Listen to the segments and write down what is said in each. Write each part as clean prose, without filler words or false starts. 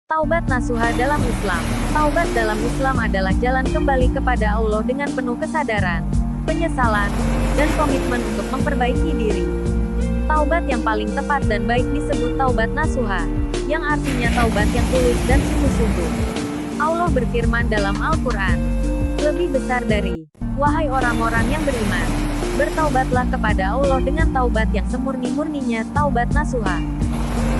Taubat nasuha dalam Islam. Taubat dalam Islam adalah jalan kembali kepada Allah dengan penuh kesadaran, penyesalan, dan komitmen untuk memperbaiki diri. Taubat yang paling tepat dan baik disebut taubat nasuha, yang artinya taubat yang tulus dan sungguh-sungguh. Allah berfirman dalam Al-Quran, lebih besar dari, wahai orang-orang yang beriman, bertaubatlah kepada Allah dengan taubat yang semurni-murninya, taubat nasuha.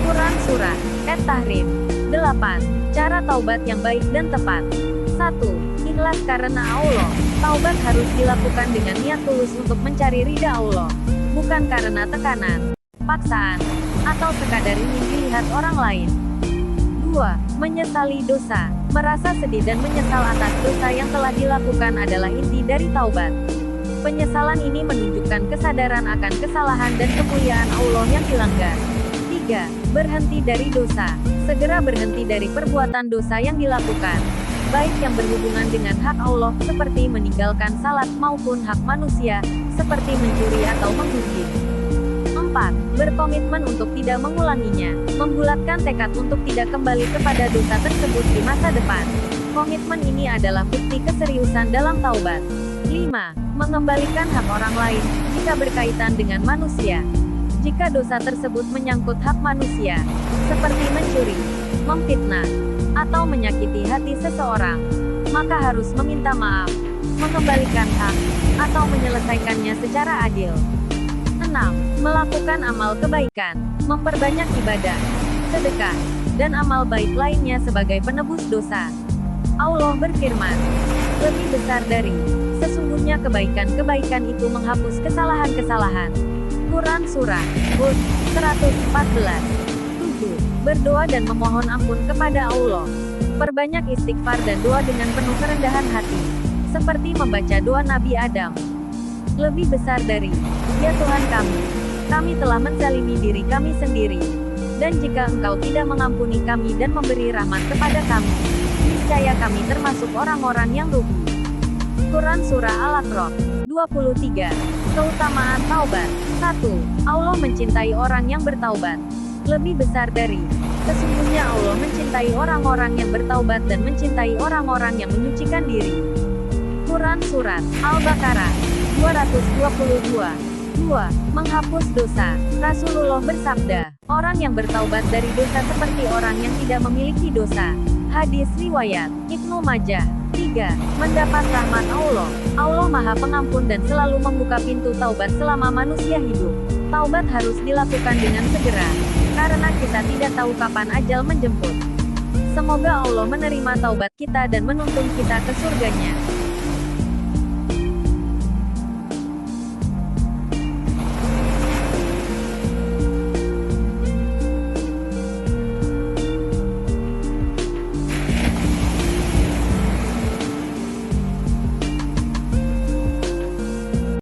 Quran Surah At-Tahrim 8. Cara taubat yang baik dan tepat. 1. Ikhlas karena Allah. Taubat harus dilakukan dengan niat tulus untuk mencari ridha Allah, bukan karena tekanan, paksaan, atau sekadar ingin dilihat orang lain. 2. Menyesali dosa. Merasa sedih dan menyesal atas dosa yang telah dilakukan adalah inti dari taubat. Penyesalan ini menunjukkan kesadaran akan kesalahan dan kemuliaan Allah yang dilanggar. 3. Berhenti dari dosa. Segera berhenti dari perbuatan dosa yang dilakukan, baik yang berhubungan dengan hak Allah, seperti meninggalkan salat, maupun hak manusia, seperti mencuri atau menggunjing. 4. Berkomitmen untuk tidak mengulanginya. Membulatkan tekad untuk tidak kembali kepada dosa tersebut di masa depan. Komitmen ini adalah bukti keseriusan dalam taubat. 5. Mengembalikan hak orang lain, jika berkaitan dengan manusia. Jika dosa tersebut menyangkut hak manusia, seperti mencuri, memfitnah, atau menyakiti hati seseorang, maka harus meminta maaf, mengembalikan hak, atau menyelesaikannya secara adil. 6. Melakukan amal kebaikan, memperbanyak ibadah, sedekah, dan amal baik lainnya sebagai penebus dosa. Allah berfirman, lebih besar dari, sesungguhnya kebaikan-kebaikan itu menghapus kesalahan-kesalahan. Quran Surah Hud 114. 7. Berdoa dan memohon ampun kepada Allah. Perbanyak istighfar dan doa dengan penuh kerendahan hati, seperti membaca doa Nabi Adam. Lebih besar dari, ya Tuhan kami telah menzalimi diri kami sendiri. Dan jika Engkau tidak mengampuni kami dan memberi rahmat kepada kami, niscaya kami termasuk orang-orang yang rugi. Quran Surah Al-A'raf 23. Keutamaan taubat. 1. Allah mencintai orang yang bertaubat. Lebih besar dari, sesungguhnya Allah mencintai orang-orang yang bertaubat dan mencintai orang-orang yang menyucikan diri. Quran Surat Al-Baqarah 222. 2. Menghapus dosa. Rasulullah bersabda, orang yang bertaubat dari dosa seperti orang yang tidak memiliki dosa. Hadis riwayat Ibnu Majah. 3. Mendapat rahmat Allah. Allah Maha Pengampun dan selalu membuka pintu taubat selama manusia hidup. Taubat harus dilakukan dengan segera, karena kita tidak tahu kapan ajal menjemput. Semoga Allah menerima taubat kita dan menuntun kita ke surganya.